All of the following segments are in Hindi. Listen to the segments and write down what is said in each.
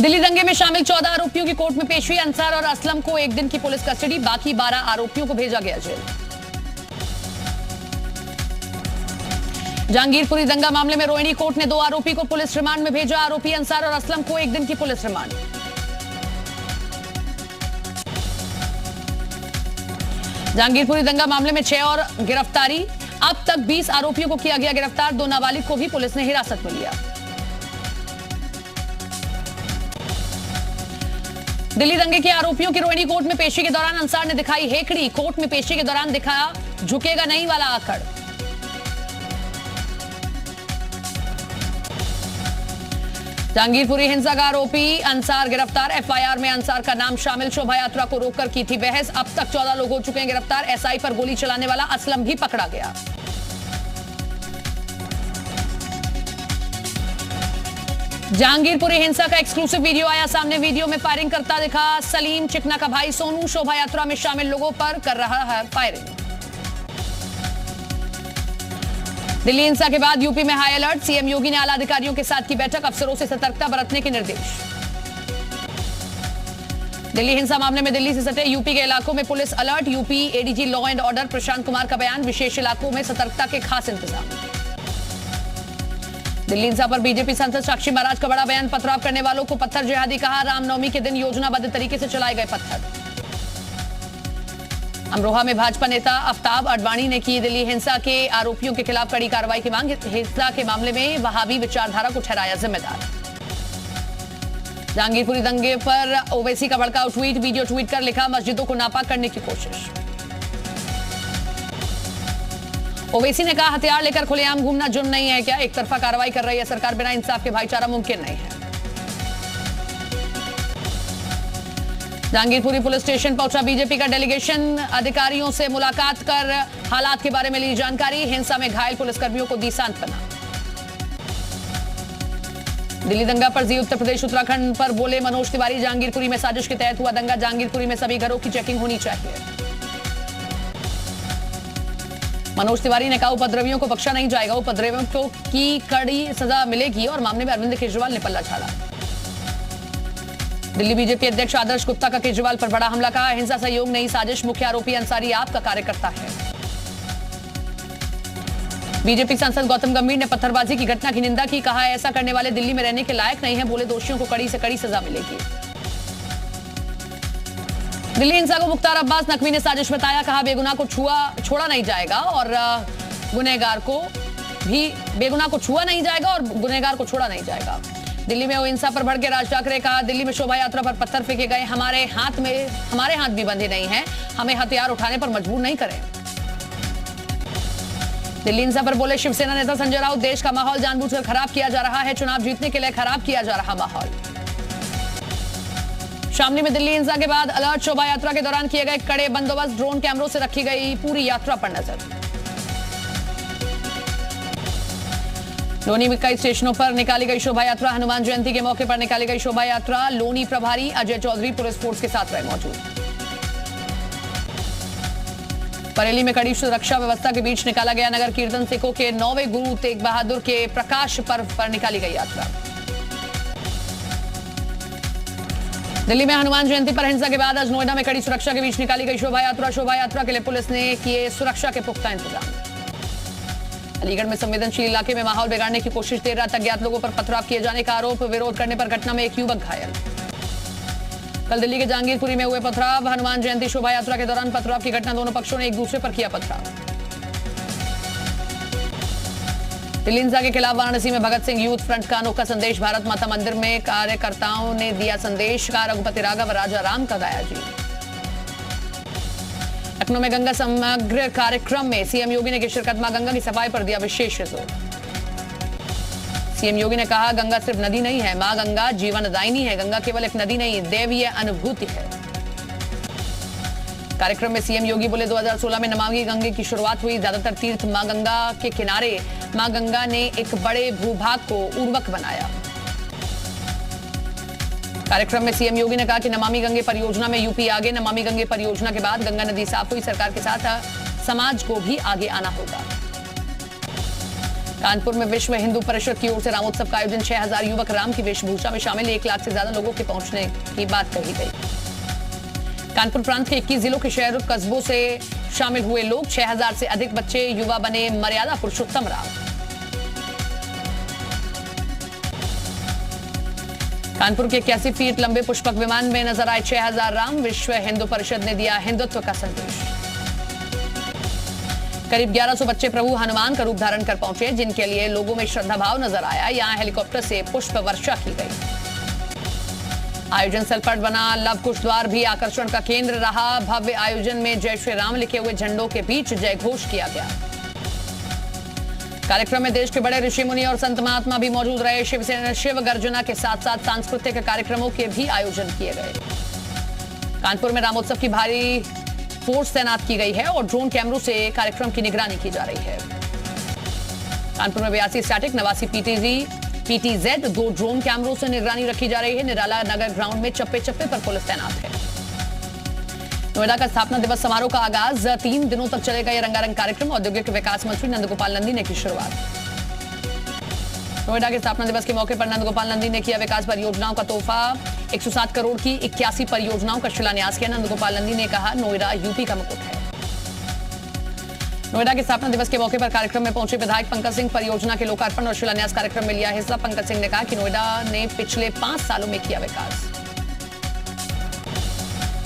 दिल्ली दंगे में शामिल 14 आरोपियों की कोर्ट में पेश हुई। अंसार और असलम को 1 दिन की पुलिस कस्टडी, बाकी 12 आरोपियों को भेजा गया जेल। जहांगीरपुरी दंगा मामले में रोहिणी कोर्ट ने 2 आरोपी को पुलिस रिमांड में भेजा। आरोपी अंसार और असलम को 1 दिन की पुलिस रिमांड। जहांगीरपुरी दंगा मामले में 6 और गिरफ्तारी। अब तक 20 आरोपियों को किया गया गिरफ्तार। 2 नाबालिग को भी पुलिस ने हिरासत में लिया। दिल्ली दंगे के आरोपियों की रोहिणी कोर्ट में पेशी के दौरान अंसार ने दिखाई हेकड़ी। कोर्ट में पेशी के दौरान दिखाया झुकेगा नहीं वाला आकड़। जहांगीरपुरी हिंसा का आरोपी अंसार गिरफ्तार। एफआईआर में अंसार का नाम शामिल। शोभा यात्रा को रोककर की थी बहस। अब तक 14 लोग हो चुके हैं गिरफ्तार। एसआई पर गोली चलाने वाला असलम भी पकड़ा गया। जहांगीरपुरी हिंसा का एक्सक्लूसिव वीडियो आया सामने। वीडियो में फायरिंग करता दिखा सलीम, चिकना का भाई सोनू। शोभा यात्रा में शामिल लोगों पर कर रहा है फायरिंग। दिल्ली हिंसा के बाद यूपी में हाई अलर्ट। सीएम योगी ने आला अधिकारियों के साथ की बैठक। अफसरों से सतर्कता बरतने के निर्देश। दिल्ली हिंसा मामले में दिल्ली से सटे यूपी के इलाकों में police alert. UP ADG law and order Prashant Kumar का बयान। विशेष इलाकों में सतर्कता के खास इंतजाम। दिल्ली हिंसा पर बीजेपी सांसद साक्षी महाराज का बड़ा बयान। पथराव करने वालों को पत्थर जिहादी कहा। रामनवमी के दिन योजनाबद्ध तरीके से चलाए गए पत्थर। अमरोहा में भाजपा नेता आफ्ताब अडवाणी ने की दिल्ली हिंसा के आरोपियों के खिलाफ कड़ी कार्रवाई की मांग। हिंसा के मामले में वहाबी विचारधारा को ठहराया जिम्मेदार। जहांगीरपुरी दंगे पर ओवैसी का भड़काऊ ट्वीट। वीडियो ट्वीट कर लिखा मस्जिदों को नापाक करने की कोशिश। ओवैसी ने कहा हथियार लेकर खुलेआम घूमना जुर्म नहीं है क्या? एक तरफा कार्रवाई कर रही है सरकार। बिना इंसाफ के भाईचारा मुमकिन नहीं है। जहांगीरपुरी पुलिस स्टेशन पहुंचा बीजेपी का डेलीगेशन। अधिकारियों से मुलाकात कर हालात के बारे में ली जानकारी। हिंसा में घायल पुलिसकर्मियों को दी सांत्वना। दिल्ली दंगा पर जी उत्तर प्रदेश उत्तराखंड पर बोले मनोज तिवारी। जहांगीरपुरी में साजिश के तहत हुआ दंगा। जहांगीरपुरी में सभी घरों की चेकिंग होनी चाहिए। मनोज तिवारी ने कहा उपद्रवियों को बख्शा नहीं जाएगा। उपद्रवियों की कड़ी सजा मिलेगी। और मामले में अरविंद केजरीवाल ने पल्ला झाड़ा। दिल्ली बीजेपी अध्यक्ष आदर्श गुप्ता का केजरीवाल पर बड़ा हमला। कहा हिंसा सहयोग नहीं साजिश। मुख्य आरोपी अंसारी आपका कार्यकर्ता है। बीजेपी सांसद गौतम गंभीर ने पत्थरबाजी की घटना की निंदा की। कहा ऐसा करने वाले दिल्ली में रहने के लायक नहीं है। बोले दोषियों को कड़ी से कड़ी सजा मिलेगी। दिल्ली हिंसा को मुख्तार अब्बास नकवी ने साजिश बताया। कहा बेगुनाह को छोड़ा नहीं जाएगा और गुनहगार को भी बेगुनाह को छुआ नहीं जाएगा और गुनहगार को छोड़ा नहीं जाएगा। दिल्ली में हिंसा पर भड़के राज ठाकरे। कहा दिल्ली में शोभा यात्रा पर पत्थर फेंके गए। हमारे हाथ भी बंधे नहीं हैं। हमें हथियार उठाने पर मजबूर नहीं करें। दिल्ली हिंसा पर बोले शिवसेना नेता संजय राउत। देश का माहौल जानबूझकर खराब किया जा रहा है। चुनाव जीतने के लिए खराब किया जा रहा माहौल। शामली में दिल्ली हिंसा के बाद अलर्ट। शोभा यात्रा के दौरान किए गए कड़े बंदोबस्त। ड्रोन कैमरों से रखी गई पूरी यात्रा पर नजर। लोनी में कई स्टेशनों पर निकाली गई शोभा यात्रा। हनुमान जयंती के मौके पर निकाली गई शोभा यात्रा। लोनी प्रभारी अजय चौधरी पुलिस फोर्स के साथ रहे मौजूद। बरेली में कड़ी सुरक्षा व्यवस्था के बीच निकाला गया नगर कीर्तन। सिखों के 9वें गुरु तेग बहादुर के प्रकाश पर्व पर निकाली गई यात्रा। दिल्ली में हनुमान जयंती पर हिंसा के बाद आज नोएडा में कड़ी सुरक्षा के बीच निकाली गई शोभा यात्रा। शोभा यात्रा के लिए पुलिस ने किए सुरक्षा के पुख्ता इंतजाम। अलीगढ़ में संवेदनशील इलाके में माहौल बिगाड़ने की कोशिश। देर रात अज्ञात लोगों पर पथराव किए जाने का आरोप। विरोध करने पर घटना में एक युवक घायल। कल दिल्ली के जहांगीरपुरी में हुए पथराव। हनुमान जयंती शोभा यात्रा के दौरान पथराव की घटना। दोनों पक्षों ने एक दूसरे पर किया पथराव। दिल्ली हिंसा के खिलाफ वाराणसी में भगत सिंह यूथ फ्रंट का अनोखा संदेश। भारत माता मंदिर में कार्यकर्ताओं ने दिया संदेश। का रघुपति राघव राजा राम का गाया जी। लखनऊ में गंगा समग्र कार्यक्रम में सीएम योगी ने शिरकत। मां गंगा की सफाई पर दिया विशेष जोर। सीएम योगी ने कहा गंगा सिर्फ नदी नहीं है। मां गंगा जीवनदायिनी है। गंगा केवल एक नदी नहीं दैवीय अनुभूति है। कार्यक्रम में सीएम योगी बोले 2016 में नमामि गंगे की शुरुआत हुई। ज्यादातर तीर्थ मां गंगा के किनारे। मां गंगा ने एक बड़े भूभाग को उर्वरक बनाया। कार्यक्रम में सीएम योगी ने कहा कि नमामि गंगे परियोजना में यूपी आगे। नमामि गंगे परियोजना के बाद गंगा नदी साफ हुई। सरकार के साथ समाज को भी आगे आना होगा। कानपुर में विश्व हिंदू परिषद की ओर से रामोत्सव का आयोजन 6000 युवक राम की वेशभूषा में शामिल 1 लाख से ज्यादा लोगों के पहुंचने की बात कही गई। कानपुर प्रांत के 21 जिलों के शहर कस्बों से शामिल हुए लोग, 6000 से अधिक बच्चे युवा बने मर्यादा पुरुषोत्तम राम। कानपुर के 81 फीट लंबे पुष्पक विमान में नजर आए 6000 राम। विश्व हिंदू परिषद ने दिया हिंदुत्व का संदेश। करीब 1100 बच्चे प्रभु हनुमान का रूप धारण कर पहुंचे, जिनके लिए लोगों में श्रद्धा भाव नजर आया। यहां हेलीकॉप्टर से पुष्प वर्षा की गई। आयोजन स्थल पर बना लव कुश द्वार भी आकर्षण का केंद्र रहा। भव्य आयोजन में जय श्री राम लिखे हुए झंडों के बीच जय घोष किया गया। कार्यक्रम में देश के बड़े ऋषि मुनि और संत महात्मा भी मौजूद रहे। शिवसेना शिव गर्जना के साथ साथ सांस्कृतिक कार्यक्रमों के भी आयोजन किए गए। कानपुर में रामोत्सव की भारी फोर्स तैनात की गई है और ड्रोन कैमरों से कार्यक्रम की निगरानी की जा रही है। कानपुर में 82 स्टैटिक 89 PTZ 2 ड्रोन कैमरों से निगरानी रखी जा रही है। निराला नगर ग्राउंड में चप्पे चप्पे पर पुलिस तैनात है। नोएडा का स्थापना दिवस समारोह का आगाज 3 दिनों तक चलेगा यह रंगारंग कार्यक्रम। औद्योगिक विकास मंत्री नंदगोपाल नंदी ने की शुरुआत। नोएडा के स्थापना दिवस के मौके पर नंदगोपाल नंदी ने किया विकास परियोजनाओं का तोहफा। 107 करोड़ की 81 परियोजनाओं का शिलान्यास किया। नंदगोपाल नंदी ने कहा, नोएडा यूपी का मुकुट है। नोएडा के स्थापना दिवस के मौके पर कार्यक्रम में पहुंचे विधायक पंकज सिंह परियोजना के लोकार्पण और शिलान्यास कार्यक्रम में लिया हिस्सा। पंकज सिंह ने कहा कि नोएडा ने पिछले 5 सालों में किया विकास।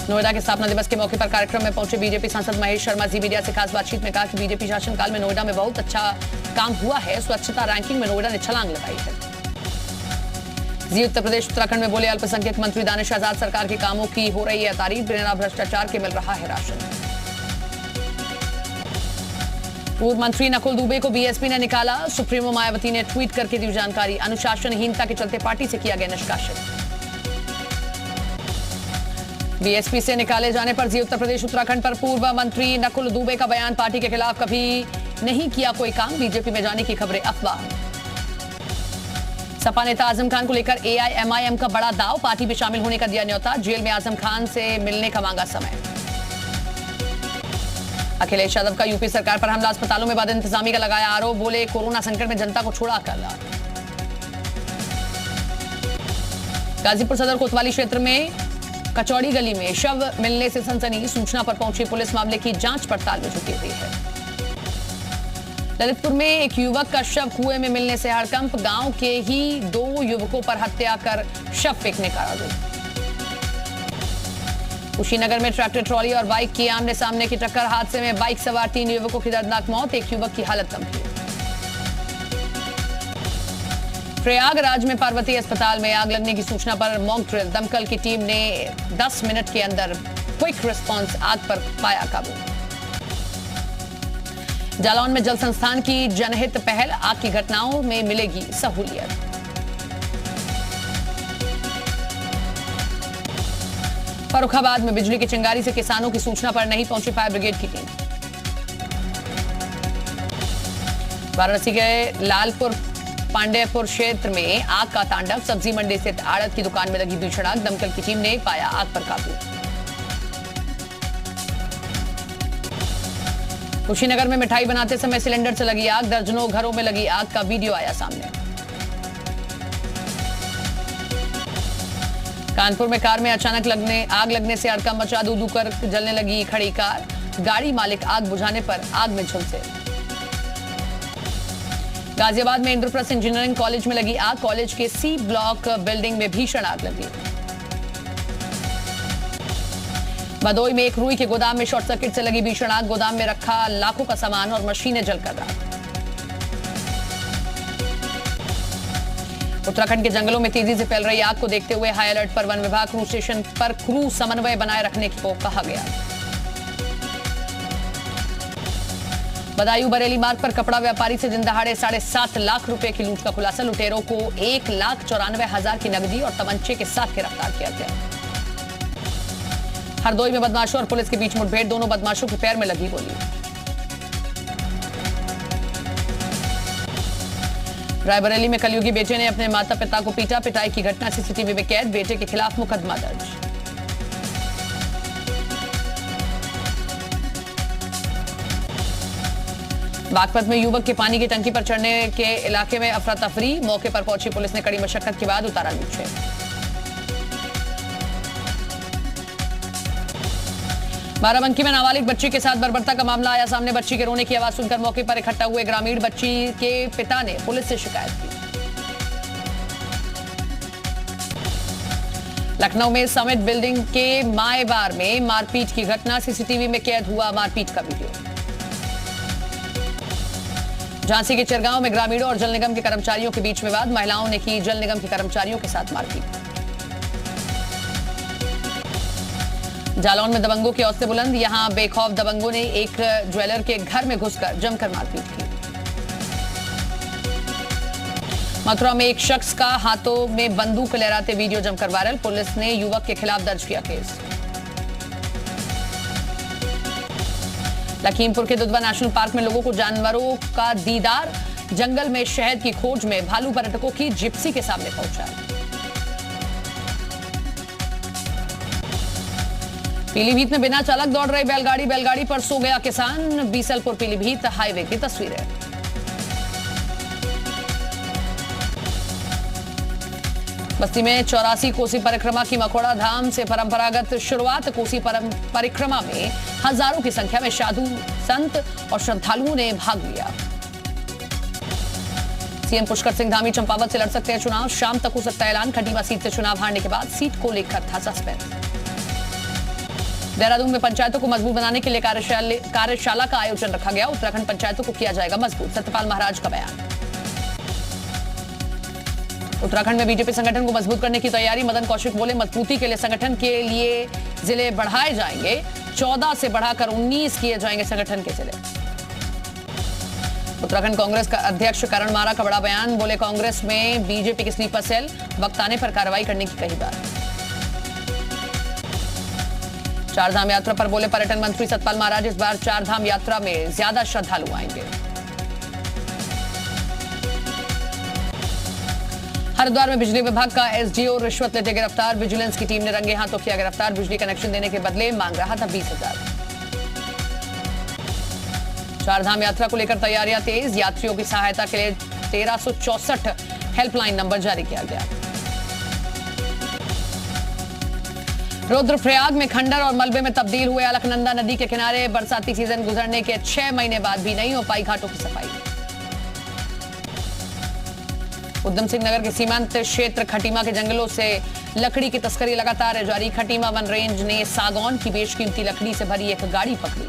नोएडा के स्थापना दिवस के मौके पर कार्यक्रम में पहुंचे बीजेपी सांसद महेश शर्मा जी मीडिया से खास बातचीत में कहा कि बीजेपी शासनकाल में नोएडा में बहुत अच्छा काम हुआ है। स्वच्छता रैंकिंग में नोएडा ने छलांग लगाई है। जी उत्तर प्रदेश उत्तराखंड में बोले अल्पसंख्यक मंत्री दानिश आजाद, सरकार के कामों की हो रही है तारीफ। बिना भ्रष्टाचार के मिल रहा है राशन। पूर्व मंत्री नकुल दुबे को बीएसपी ने निकाला। सुप्रीमो मायावती ने ट्वीट करके दी जानकारी। अनुशासनहीनता के चलते पार्टी से किया गया निष्कासित। बीएसपी से निकाले जाने पर जी उत्तर प्रदेश उत्तराखंड पर पूर्व मंत्री नकुल दुबे का बयान। पार्टी के खिलाफ कभी नहीं किया कोई काम। बीजेपी में जाने की खबरें अफवाह। सपा नेता आजम खान को लेकर एआईएमआईएम का बड़ा दाव। पार्टी में शामिल होने का दिया न्योता। जेल में आजम खान से मिलने का मांगा समय। अखिलेश यादव का यूपी सरकार पर हमला। अस्पतालों में बद इंतजामी का लगाया आरोप। बोले कोरोना संकट में जनता को छोड़ा कर। गाजीपुर सदर कोतवाली क्षेत्र में कचौड़ी गली में शव मिलने से सनसनी। सूचना पर पहुंची पुलिस मामले की जांच पड़ताल में जुटी हुई है। ललितपुर में एक युवक का शव कुएं में मिलने से हड़कंप। गांव के ही 2 युवकों पर हत्या कर शव फेंकने का आरोप। कुशीनगर में ट्रैक्टर ट्रॉली और बाइक की आमने सामने की टक्कर। हादसे में बाइक सवार 3 युवकों की दर्दनाक मौत। एक युवक की हालत गंभीर। प्रयागराज में पार्वती अस्पताल में आग लगने की सूचना पर मॉक ड्रिल। दमकल की टीम ने 10 मिनट के अंदर क्विक रिस्पांस आग पर पाया काबू। जालौन में जल संस्थान की जनहित पहल। आग की घटनाओं में मिलेगी सहूलियत। फर्रुखाबाद में बिजली की चिंगारी से किसानों की सूचना पर नहीं पहुंची फायर ब्रिगेड की टीम। वाराणसी के लालपुर पांडेयपुर क्षेत्र में आग का तांडव। सब्जी मंडी स्थित आड़त की दुकान में लगी भीषण आग। दमकल की टीम ने पाया आग पर काबू। कुशीनगर में मिठाई बनाते समय सिलेंडर से लगी आग। दर्जनों घरों में लगी आग का वीडियो आया सामने। कानपुर में कार में अचानक आग लगने से हड़कंप मचा। दू कर जलने लगी खड़ी कार। गाड़ी मालिक आग बुझाने पर आग में झुलसे। गाजियाबाद में इंद्रप्रस्थ इंजीनियरिंग कॉलेज में लगी आग। कॉलेज के सी ब्लॉक बिल्डिंग में भीषण आग लगी। भदोई में एक रुई के गोदाम में शॉर्ट सर्किट से लगी भीषण आग। गोदाम में रखा लाखों का सामान और मशीनें जलकर राख। उत्तराखंड के जंगलों में तेजी से फैल रही आग को देखते हुए हाई अलर्ट पर वन विभाग। क्रू स्टेशन पर क्रू समन्वय बनाए रखने को कहा गया। बदायूं बरेली मार्ग पर कपड़ा व्यापारी से दिन दहाड़े 7.5 लाख रुपए की लूट का खुलासा। लुटेरों को 1,94,000 की नकदी और तमंचे के साथ गिरफ्तार किया गया। हरदोई में बदमाशों और पुलिस के बीच मुठभेड़। दोनों बदमाशों के पैर में लगी गोली। रायबरेली में कलयुगी बेटे ने अपने माता पिता को पीटा। पिटाई की घटना सीसीटीवी में कैद। बेटे के खिलाफ मुकदमा दर्ज। बागपत में युवक के पानी की टंकी पर चढ़ने के इलाके में अफरा तफरी, मौके पर पहुंची पुलिस ने कड़ी मशक्कत के बाद उतारा नीचे। बाराबंकी में नाबालिग बच्ची के साथ बर्बरता का मामला आया सामने। बच्ची के रोने की आवाज सुनकर मौके पर इकट्ठा हुए ग्रामीण बच्ची के पिता ने पुलिस से शिकायत की। लखनऊ में समिट बिल्डिंग के माए बार में मारपीट की घटना, सीसीटीवी में कैद हुआ मारपीट का वीडियो। झांसी के चिरगांव में ग्रामीणों और जल निगम के कर्मचारियों के बीच विवाद, महिलाओं ने की जल निगम के कर्मचारियों के साथ मारपीट। जालौन में दबंगों की हौसले बुलंद, यहां बेखौफ दबंगों ने एक ज्वेलर के घर में घुसकर जमकर मारपीट की। मथुरा में एक शख्स का हाथों में बंदूक लहराते वीडियो जमकर वायरल, पुलिस ने युवक के खिलाफ दर्ज किया केस। लखीमपुर के दुधवा नेशनल पार्क में लोगों को जानवरों का दीदार, जंगल में शहद की खोज में भालू पर्यटकों की जिप्सी के सामने पहुंचा। पीलीभीत में बिना चालक दौड़ रही बैलगाड़ी पर सो गया किसान, बीसलपुर पीलीभीत हाईवे की तस्वीरें। बस्ती में 84 कोसी परिक्रमा की मखौड़ा धाम से परंपरागत शुरुआत। कोसी परिक्रमा में हजारों की संख्या में साधु संत और श्रद्धालुओं ने भाग लिया। सीएम पुष्कर सिंह धामी चंपावत से लड़ सकते हैं चुनाव, शाम तक हो सकता है ऐलान। खटीमा सीट से चुनाव हारने के बाद सीट को लेकर था सस्पेंस। देहरादून में पंचायतों को मजबूत बनाने के लिए कार्यशाला का आयोजन रखा गया, उत्तराखंड पंचायतों को किया जाएगा मजबूत, सत्यपाल महाराज का बयान। उत्तराखंड में बीजेपी संगठन को मजबूत करने की तैयारी, मदन कौशिक बोले मजबूती के लिए संगठन के लिए जिले बढ़ाए जाएंगे, 14 से बढ़ाकर 19 किए जाएंगे संगठन के जिले। उत्तराखंड कांग्रेस का अध्यक्ष करण मारा का बड़ा बयान, बोले कांग्रेस में बीजेपी के स्लीपर सेल, वक्त आने पर कार्रवाई करने की कही बात। चारधाम यात्रा पर बोले पर्यटन मंत्री सतपाल महाराज, इस बार चारधाम यात्रा में ज्यादा श्रद्धालु आएंगे। हरिद्वार में बिजली विभाग का एसडीओ रिश्वत लेते गिरफ्तार, विजिलेंस की टीम ने रंगे हाथों किया गिरफ्तार, बिजली कनेक्शन देने के बदले मांग रहा था 20,000। चारधाम यात्रा को लेकर तैयारियां तेज, यात्रियों की सहायता के लिए 1364 हेल्पलाइन नंबर जारी किया गया। रुद्रप्रयाग में खंडर और मलबे में तब्दील हुए अलकनंदा नदी के किनारे, बरसाती सीजन गुजरने के 6 महीने बाद भी नहीं हो पाई घाटों की सफाई। उधम सिंह नगर के सीमांत क्षेत्र खटीमा के जंगलों से लकड़ी की तस्करी लगातार है जारी। खटीमा वन रेंज ने सागौन की बेशकीमती लकड़ी से भरी एक गाड़ी पकड़ी।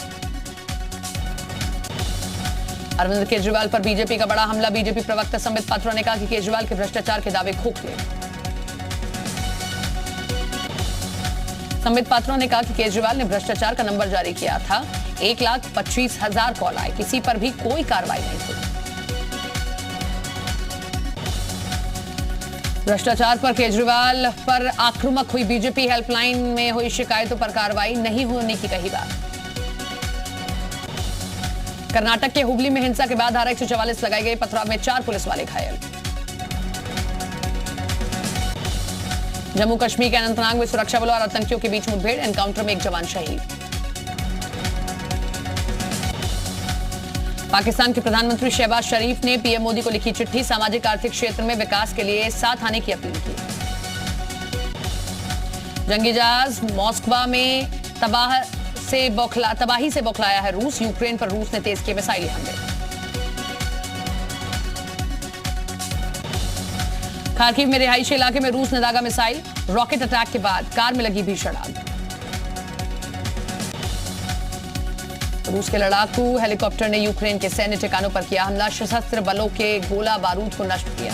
अरविंद केजरीवाल पर बीजेपी का बड़ा हमला, बीजेपी प्रवक्ता संबित पात्रा ने कहा कि केजरीवाल के भ्रष्टाचार के दावे खोखले। संबित पात्रा ने कहा कि केजरीवाल ने भ्रष्टाचार का नंबर जारी किया था, 1,25,000 कॉल आए, किसी पर भी कोई कार्रवाई नहीं हुई। भ्रष्टाचार पर केजरीवाल पर आक्रामक हुई बीजेपी, हेल्पलाइन में हुई शिकायतों पर कार्रवाई नहीं होने की कही बात। कर्नाटक के हुबली में हिंसा के बाद धारा 144 लगाई गई, पथराव में 4 पुलिस वाले घायल। जम्मू कश्मीर के अनंतनाग में सुरक्षा बलों और आतंकियों के बीच मुठभेड़, एनकाउंटर में एक जवान शहीद। पाकिस्तान के प्रधानमंत्री शहबाज शरीफ ने पीएम मोदी को लिखी चिट्ठी, सामाजिक आर्थिक क्षेत्र में विकास के लिए साथ आने की अपील की। जंगी जहाज मॉस्को में तबाही से बौखलाया है रूस, यूक्रेन पर रूस ने तेज किए मिसाइली हमले। खार्किव में रिहायशी इलाके में रूस ने दागा मिसाइल, रॉकेट अटैक के बाद कार में लगी भीषण आग। रूस के लड़ाकू हेलीकॉप्टर ने यूक्रेन के सैन्य ठिकानों पर किया हमला, सशस्त्र बलों के गोला बारूद को नष्ट किया।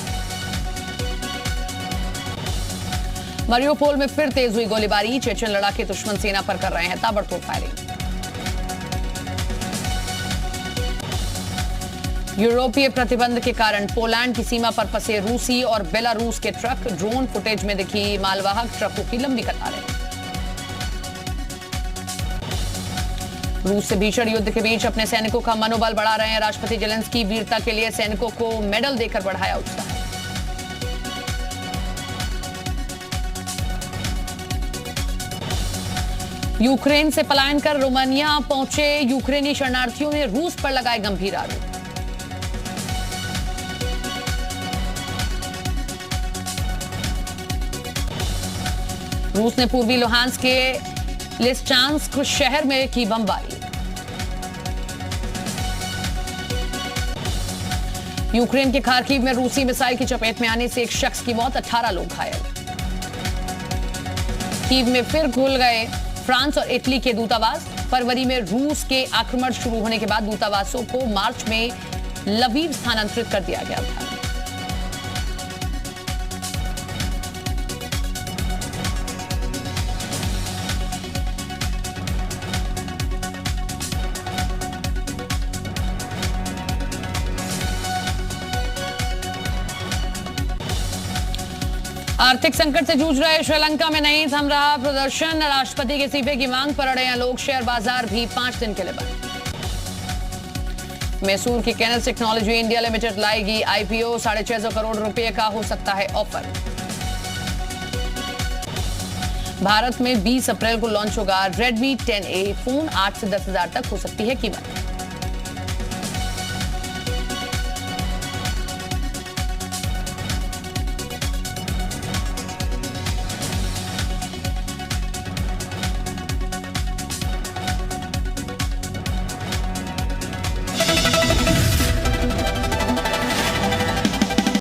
मरियोपोल में फिर तेज हुई गोलीबारी, चेचन लड़ाके दुश्मन सेना पर कर रहे हैं ताबड़तोड़ फायरिंग। यूरोपीय प्रतिबंध के कारण पोलैंड की सीमा पर फंसे रूसी और बेलारूस के ट्रक, ड्रोन फुटेज में दिखी मालवाहक ट्रकों की लंबी कतारें। रूस से भीषण युद्ध के बीच अपने सैनिकों का मनोबल बढ़ा रहे हैं राष्ट्रपति जेलेंस्की, वीरता के लिए सैनिकों को मेडल देकर बढ़ाया उत्साह। यूक्रेन से पलायन कर रोमानिया पहुंचे यूक्रेनी शरणार्थियों ने रूस पर लगाए गंभीर आरोप। रूस ने पूर्वी लुहांस्क के लिस्चांस्क शहर में की बमबारी। यूक्रेन के खार्किव में रूसी मिसाइल की चपेट में आने से एक शख्स की मौत, 18 लोग घायल। कीव में फिर खुल गए फ्रांस और इटली के दूतावास। फरवरी में रूस के आक्रमण शुरू होने के बाद दूतावासों को मार्च में लवीव स्थानांतरित कर दिया गया था। आर्थिक संकट से जूझ रहे श्रीलंका में नहीं थम रहा प्रदर्शन। राष्ट्रपति के इस्तीफे की मांग पर अड़े हैं लोग। शेयर बाजार भी 5 दिन के लिए बंद। मैसूर की कैनस टेक्नोलॉजी इंडिया लिमिटेड लाएगी आईपीओ। 650 करोड़ रुपए का हो सकता है ऑफर। भारत में 20 अप्रैल को लॉन्च होगा Redmi 10A फोन। 8 से 10 हजार तक हो सकती है कीमत।